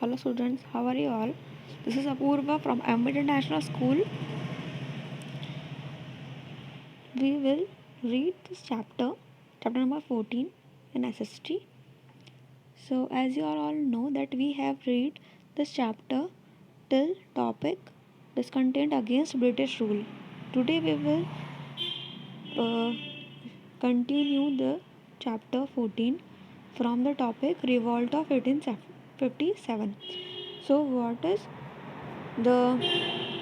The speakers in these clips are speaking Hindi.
Hello students, how are you all? This is Apurva from Ambit International School. We will read this chapter number 14 in SST. So as you all know that we have read this chapter till topic discontent against British rule. Today we will continue the chapter 14 from the topic revolt of 1857. So what is the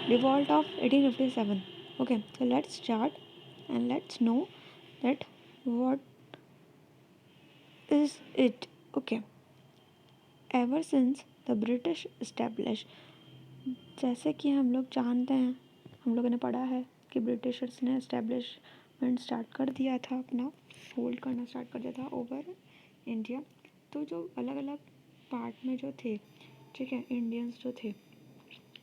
revolt of 1857? Okay, so let's start and let's know that what is it. Okay, ever since the British established, जैसे कि हम लोग जानते हैं, हम लोगों ने पढ़ा है कि ब्रिटिशर्स ने एस्टेब्लिशमेंट स्टार्ट कर दिया था, अपना होल्ड करना स्टार्ट कर दिया था ओवर इंडिया. तो जो अलग अलग पार्ट में जो थे, ठीक है, इंडियंस जो थे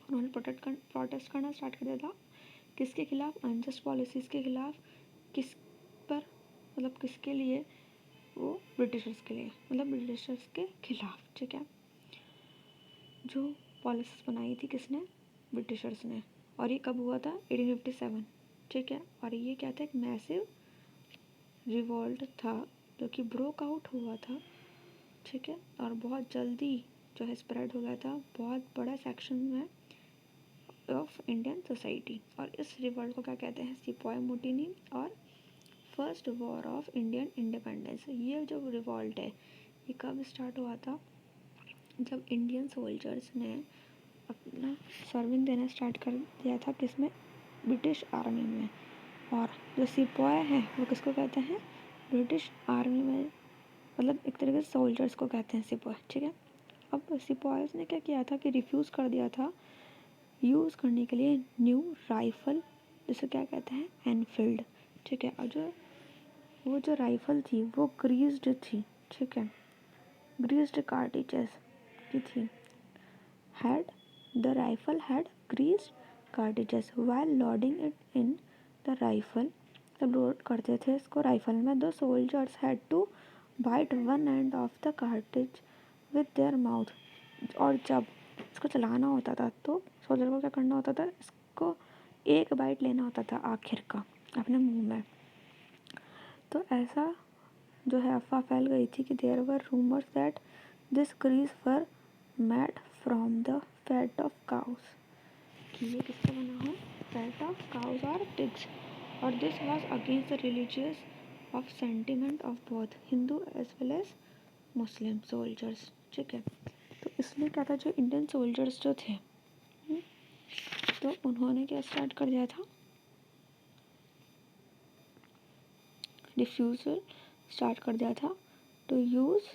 उन्होंने प्रोटेस्ट करना स्टार्ट कर दिया था. किसके खिलाफ? अनजस्ट पॉलिसीज़ के खिलाफ. किस पर? मतलब किसके लिए? वो ब्रिटिशर्स के लिए, मतलब ब्रिटिशर्स के खिलाफ. ठीक है, जो पॉलिसीज बनाई थी किसने? ब्रिटिशर्स ने. और ये कब हुआ था? 1857. ठीक है, और ये क्या था? एक मैसिव रिवॉल्ट था जो कि ब्रोक आउट हुआ था. ठीक है, और बहुत जल्दी जो है स्प्रेड हो गया था बहुत बड़ा सेक्शन में ऑफ इंडियन सोसाइटी. और इस रिवॉल्ट को क्या कहते हैं? सिपॉय मुटिनी और first war of Indian independence. ये जो रिवॉल्ट है ये कब स्टार्ट हुआ था? जब इंडियन सोल्जर्स ने अपना सर्विंग देना स्टार्ट कर दिया था. किसमें? ब्रिटिश आर्मी में. और जो सिपॉय है वो किसको कहते हैं? ब्रिटिश आर्मी में, मतलब एक तरीके से सोल्जर्स को कहते हैं सिपॉय. ठीक है, अब सिपॉयर्स ने क्या किया था कि रिफ्यूज़ कर दिया था यूज़ करने के लिए न्यू राइफ़ल, जिसे क्या कहते हैं? एनफील्ड. ठीक है, और वो जो राइफ़ल थी वो ग्रीस्ड थी. ठीक है, ग्रीस्ड कार्टिजेस की थी. The rifle had greased cartridges. While loading it in the rifle, जब लोड करते थे इसको राइफल में, the soldiers had to bite one end of the cartridge with their mouth. और जब इसको चलाना होता था तो सोल्जर को क्या करना होता था? इसको एक बाइट लेना होता था आखिर का अपने मुंह में. तो ऐसा जो है अफवाह फैल गई थी कि there were rumours that this grease were made from the fat of cows. कि ये किससे बना हो? फैट ऑफ काउस और पिग्स. और this was against the religious of sentiment of both Hindu as well as Muslim soldiers. ठीक है, तो इसलिए क्या था, जो इंडियन सोल्जर्स जो थे तो उन्होंने क्या स्टार्ट कर दिया था? रिफ्यूज़ल स्टार्ट कर दिया था टू यूज़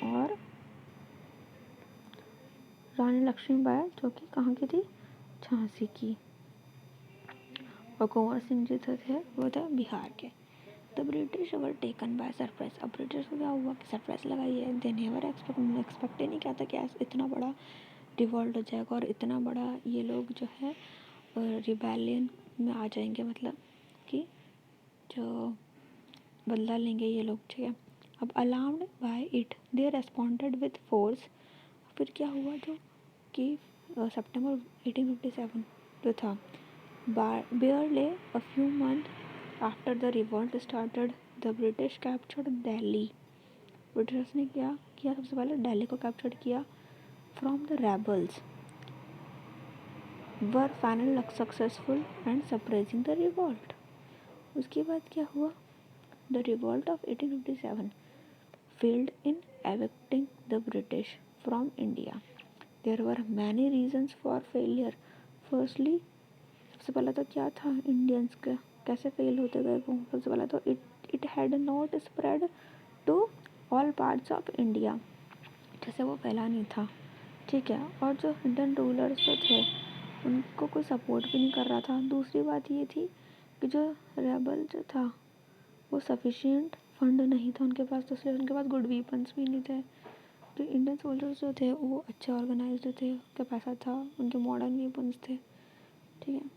और रानी लक्ष्मीबाई जो कि कहाँ की थी? झांसी की. और कुंवर सिंह जी जो थे वो थे बिहार के. The British were taken by surprise. अब ब्रिटिश को क्या हुआ कि सरप्राइज लगाई है. दे नेवर एक्सपेक्ट ही नहीं किया था कि इतना बड़ा रिवॉल्ट हो जाएगा और इतना बड़ा ये लोग जो है रिबेलियन में आ जाएंगे, मतलब कि जो बदला लेंगे ये लोग. ठीक है, अब alarmed by it they responded with force. फिर क्या हुआ जो कि सितंबर 1857 जो था, barely a few months after the revolt started, the British captured Delhi. Britishers ने क्या किया? सबसे पहले दिल्ली को कैप्चर किया from the rebels. Were final successful and suppressing the revolt. उसके बाद क्या हुआ? The revolt of 1857 failed in evicting the British from India. There were many reasons for failure. Firstly, सबसे पहला तो क्या था? इंडियंस का कैसे फेल होते गए वो? सबसे पहला तो it had not spread to all parts of India. जैसे वो फैला नहीं था. ठीक है, और जो इंडियन रूलर्स जो थे उनको कोई सपोर्ट भी नहीं कर रहा था. दूसरी बात ये थी कि जो रेबल जो था वो सफिशिएंट फंड नहीं था उनके पास, तो इसलिए उनके पास गुड वीपन्स भी नहीं थे. जो इंडियन सोल्जर्स जो थे वो अच्छे ऑर्गेनाइज्ड थे, उनका पैसा था, उनके मॉडर्न वेपन्स थे, ठीक है।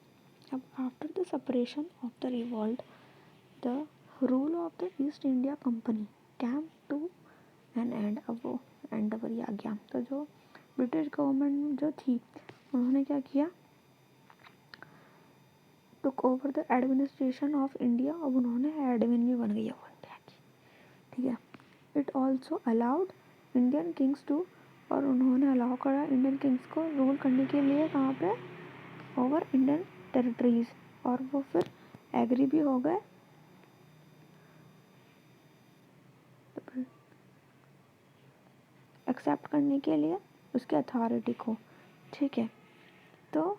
अब after the separation of the revolt the rule of the East India Company came to an end. अब वो एंड पर ही आ गया। तो जो ब्रिटिश गवर्नमेंट जो थी उन्होंने क्या किया, took over the administration of India. अब उन्होंने एडमिन भी बन गई वो इंडिया की, ठीक है। It also allowed Indian kings to, और उन्होंने अलाउ करा इंडियन किंग्स को रूल करने के लिए कहाँ पे, ओवर इंडियन टेरिटरीज। और वो फिर एग्री भी हो गए एक्सेप्ट करने के लिए उसके अथॉरिटी को, ठीक है। तो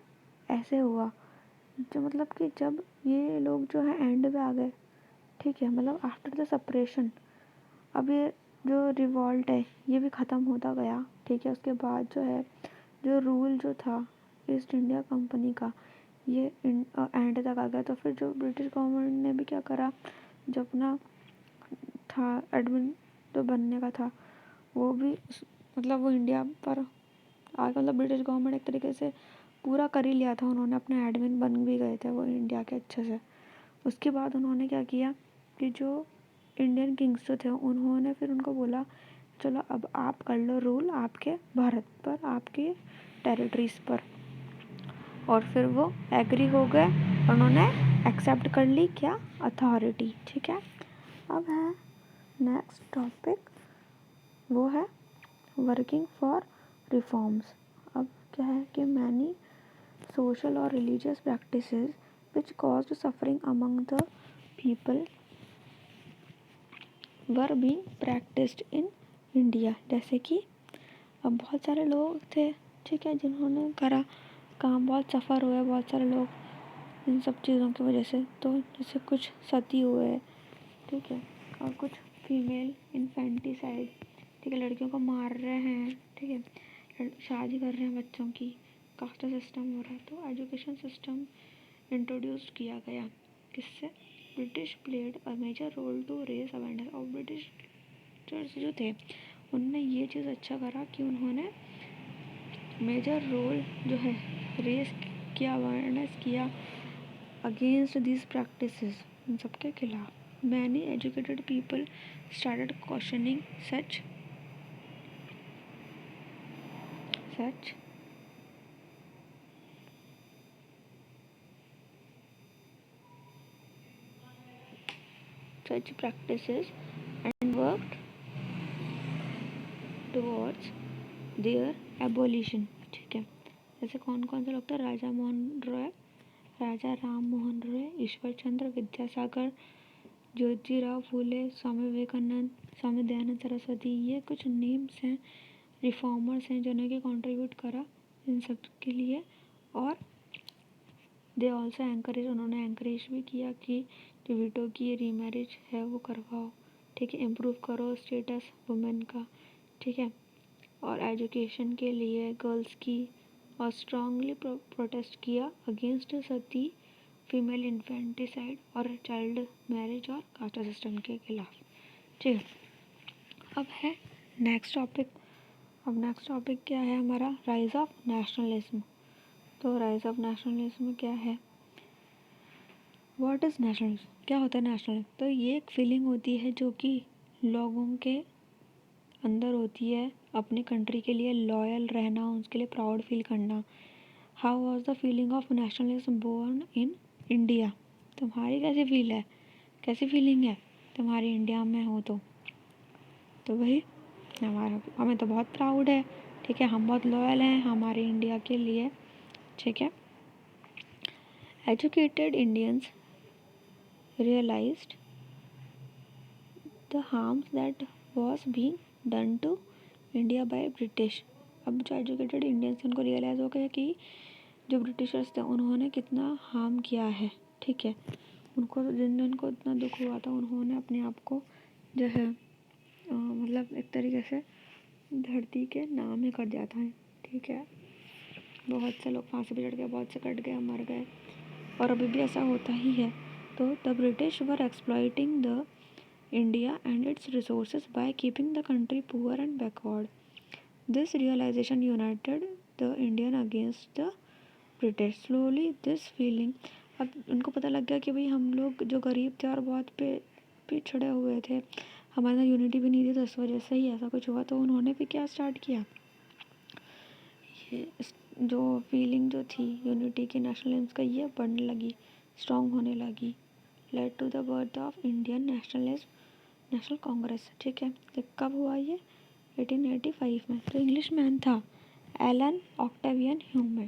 ऐसे हुआ जो मतलब कि जब ये लोग जो है एंड पे आ गए, ठीक है, मतलब आफ्टर द सेपरेशन, अब ये जो रिवॉल्ट है ये भी ख़त्म होता गया, ठीक है। उसके बाद जो है जो रूल जो था ईस्ट इंडिया कंपनी का ये एंड तक आ गया। तो फिर जो ब्रिटिश गवर्नमेंट ने भी क्या करा, जो अपना था एडमिन जो बनने का था वो भी मतलब वो इंडिया पर आगे, मतलब ब्रिटिश गवर्नमेंट एक तरीके से पूरा कर ही लिया था, उन्होंने अपने एडमिन बन भी गए थे वो इंडिया के अच्छे से। उसके बाद उन्होंने क्या किया कि जो इंडियन किंग्स जो थे उन्होंने फिर उनको बोला चलो अब आप कर लो रूल आपके भारत पर, आपके टेरिटरीज पर। और फिर वो एग्री हो गए, उन्होंने एक्सेप्ट कर ली क्या, अथॉरिटी, ठीक है। अब है नेक्स्ट टॉपिक, वो है वर्किंग फॉर रिफॉर्म्स। अब क्या है कि मैनी सोशल और religious practices which caused suffering among the people were being practised in India. जैसे कि अब बहुत सारे लोग थे, ठीक है, जिन्होंने करा काम, बहुत सफ़र हुए बहुत सारे लोग इन सब चीज़ों की वजह से। तो जैसे कुछ सती हुए, ठीक है, और कुछ फीमेल इन्फेंटिसाइड, ठीक है, लड़कियों को मार रहे हैं, ठीक है, शादी कर रहे हैं बच्चों की, कास्ट सिस्टम हो रहा है। तो एजुकेशन सिस्टम इंट्रोड्यूस किया गया किससे, British played a major role to race awareness. और ब्रिटिश जो थे उनने ये चीज़ अच्छा करा कि उन्होंने मेजर रोल जो है रेस किया, अवेयरनेस किया अगेंस्ट दिस प्रैक्टिसेस, इन सबके खिलाफ। Many educated people started questioning such practices and worked towards their abolition, ठीक है। जैसे कौन कौन से लोग थे, राजा राम मोहन रॉय, ईश्वर चंद्र विद्यासागर, ज्योतिराव फूले, स्वामी विवेकानंद, स्वामी दयानंद सरस्वती, ये कुछ नेम्स हैं, रिफॉर्मर्स हैं जिन्होंने कंट्रीब्यूट करा इन सब के लिए। और दे ऑल्सो एंकरेज, उन्होंने एंकरेज भी किया कि जो वीटो की रीमैरिज है वो करवाओ, ठीक है, इम्प्रूव करो स्टेटस वुमेन का, ठीक है। और एजुकेशन के लिए गर्ल्स की, और स्ट्रांगली प्रोटेस्ट किया अगेंस्ट सती, फीमेल इन्फेंटिसाइड और चाइल्ड मैरिज और कास्ट सिस्टम के खिलाफ, ठीक है। अब है नेक्स्ट टॉपिक। अब नेक्स्ट टॉपिक क्या है हमारा, राइज ऑफ नेशनलिज्म। तो राइज ऑफ नेशनलिज्म क्या है, व्हाट इज़ नेशनलिज्म, क्या होता है नेशनलिज्म। तो ये एक फीलिंग होती है जो कि लोगों के अंदर होती है, अपनी कंट्री के लिए लॉयल रहना, उसके लिए प्राउड फील करना। How was the feeling of nationalism born in India. तुम्हारी कैसी फील है, कैसी फीलिंग है तुम्हारी इंडिया में हो तो वही हमारा, हमें तो बहुत प्राउड है, ठीक है, हम बहुत लॉयल हैं हमारे इंडिया के लिए, ठीक है। Educated Indians realized the harms that was being done to India by British। अब जो एजुकेटेड इंडियंस उनको रियलाइज़ हो गया कि जो ब्रिटिशर्स थे उन्होंने कितना हार्म किया है, ठीक है। उनको जिन दिन को इतना दुख हुआ था उन्होंने अपने आप को जो है मतलब एक तरीके से धरती के नाम ही कर दिया था, ठीक है। बहुत से लोग फांसी पे चढ़ गए, बहुत से कट गए, मर गए, और अभी भी ऐसा होता ही है। तो the British were exploiting the India and it's resources by keeping the country poor and backward. This realization united the Indian against the British. Slowly this feeling, अब उनको पता लग गया कि भाई हम लोग जो गरीब थे और बहुत पिछड़े हुए थे, हमारे यहाँ यूनिटी भी नहीं थी, तो इस वजह से ही ऐसा कुछ हुआ। तो उन्होंने भी क्या स्टार्ट किया, ये जो फीलिंग जो थी यूनिटी की, नेशनलिज्म का, ये बढ़ने लगी, स्ट्रॉन्ग होने लगी। Led to the birth of Indian nationalism, national Congress. ठीक है, तो कब हुआ ये, 1885 में। तो इंग्लिश मैन था Allan Octavian Hume,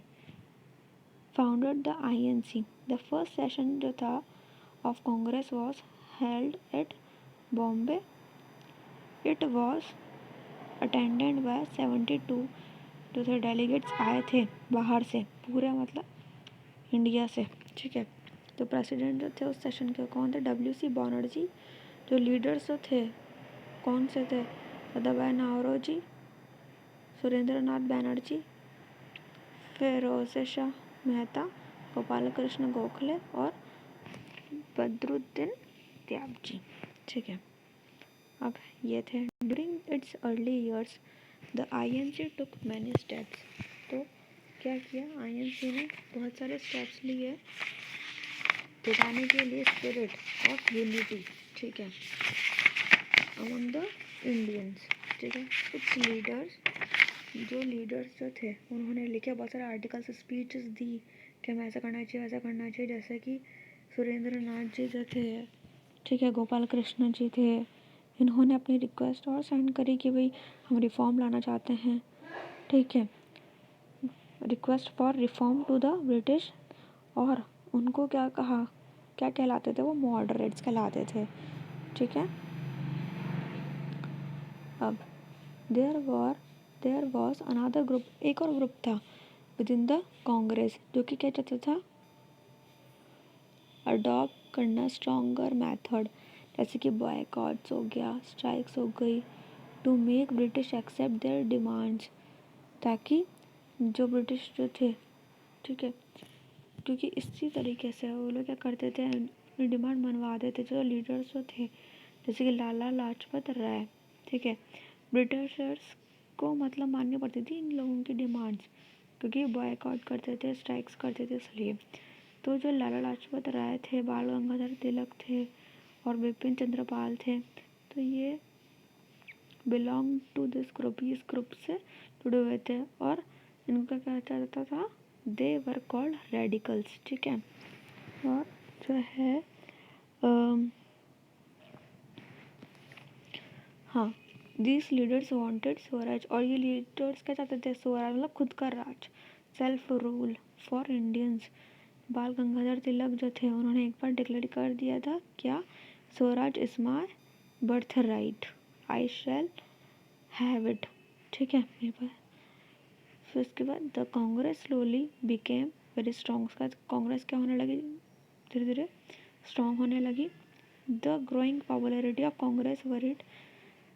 founded the INC। The first session जो था ऑफ Congress was held at Bombay. It was attended by 72 जो थे डेलीगेट्स आए थे बाहर से, पूरे मतलब इंडिया से। ठीक है, तो प्रेसिडेंट जो थे उस सेशन के कौन थे, WC बनर्जी। जो लीडर्स जो थे कौन से थे, दादाभाई नौरोजी, सुरेंद्र नाथ बैनर्जी, फिरोज शाह मेहता, गोपाल कृष्ण गोखले और बदरुद्दीन त्यागजी। ठीक है, अब ये थे। During its early years the INC took many steps. तो क्या किया INC ने, बहुत सारे स्टेप्स लिए दिखाने के लिए स्पिरिट ऑफ यूनिटी। ठीक है, अमंग द इंडियंस। ठीक है, कुछ लीडर्स, जो लीडर्स जो थे उन्होंने लिखे बहुत सारे आर्टिकल्स, स्पीचेस दी कि हमें ऐसा करना चाहिए, वैसा करना चाहिए। जैसे कि सुरेंद्र नाथ जी जो थे, ठीक है, गोपाल कृष्ण जी थे, इन्होंने अपनी रिक्वेस्ट और सेंड करी कि भाई हम रिफॉर्म लाना चाहते हैं। ठीक है, request for reform to the British. और उनको क्या कहा, क्या कहलाते थे वो, मॉडरेट्स कहलाते थे। ठीक है, अब देयर वॉज अनदर ग्रुप, एक और ग्रुप था विद इन द कांग्रेस, जो कि क्या चाहता था, अडॉप्ट करना स्ट्रॉन्गर मेथड, जैसे कि बॉयकॉट्स हो गया, स्ट्राइक्स हो गई, to make British accept their demands, ताकि जो ब्रिटिश जो थे, ठीक है, क्योंकि इसी तरीके से वो लोग क्या करते थे, डिमांड मनवा देते थे। जो लीडर्स जो थे जैसे कि लाला लाजपत राय, ठीक है, ब्रिटिशर्स को मतलब माननी पड़ती थी इन लोगों की डिमांड्स, क्योंकि बॉयकॉट करते थे, स्ट्राइक्स करते थे, इसलिए। तो जो लाला लाजपत राय थे, बाल गंगाधर तिलक थे और बिपिन चंद्र पाल थे, तो ये बिलोंग टू दिस ग्रुप, इस ग्रुप से जुड़े हुए थे। और इनका क्या चाहता था, दे वर कॉल्ड रेडिकल्स। ठीक है, और जो है हाँ, दिस लीडर्स वांटेड स्वराज, और ये लीडर्स क्या चाहते थे, स्वराज मतलब खुद का राज, सेल्फ रूल फॉर इंडियंस। बाल गंगाधर तिलक जो थे उन्होंने एक बार डिक्लेयर कर दिया था, क्या, Swaraj is my birth right, I shall have it. ठीक है, मेरे पास। फिर उसके बाद the Congress slowly became very strong, उसके बाद कांग्रेस क्या होने लगी, धीरे धीरे स्ट्रॉन्ग होने लगी। The growing popularity of Congress worried,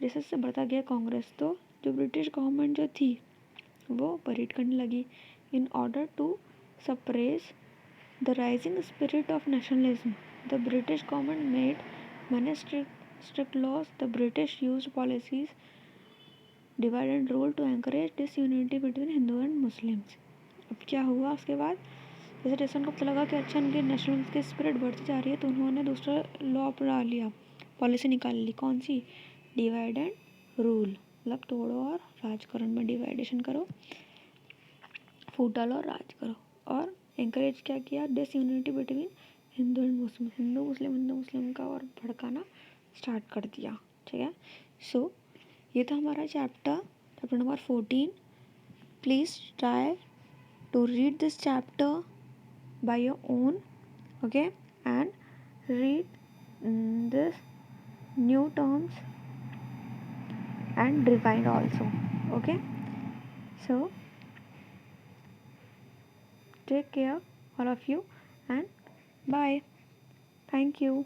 जैसे जैसे बढ़ता गया कांग्रेस, तो जो ब्रिटिश गवर्नमेंट जो थी वो वरीड करने लगी। In order to suppress the rising spirit of nationalism, the British government made many strict laws. The British used policies divide and rule to encourage disunity between Hindu and Muslims. अब क्या हुआ उसके बाद, जैसे जैसे उनको पता लगा कि अच्छा इनके नेशनल की स्पिरिट बढ़ती जा रही है, तो उन्होंने दूसरा लॉ अपना लिया, पॉलिसी निकाल ली, कौन सी, डिवाइड एंड रूल, मतलब तोड़ो और राज करो, में डिवाइडेशन करो, फूट डालो और राज करो। और encourage क्या किया, disunity between Hindu and Muslim, Hindu Muslim का और भड़काना स्टार्ट कर दिया। ठीक है, सो ये था हमारा chapter number 14। Please try to read this chapter by your own, okay, and read this new terms and revise also, okay. So take care all of you and bye, thank you.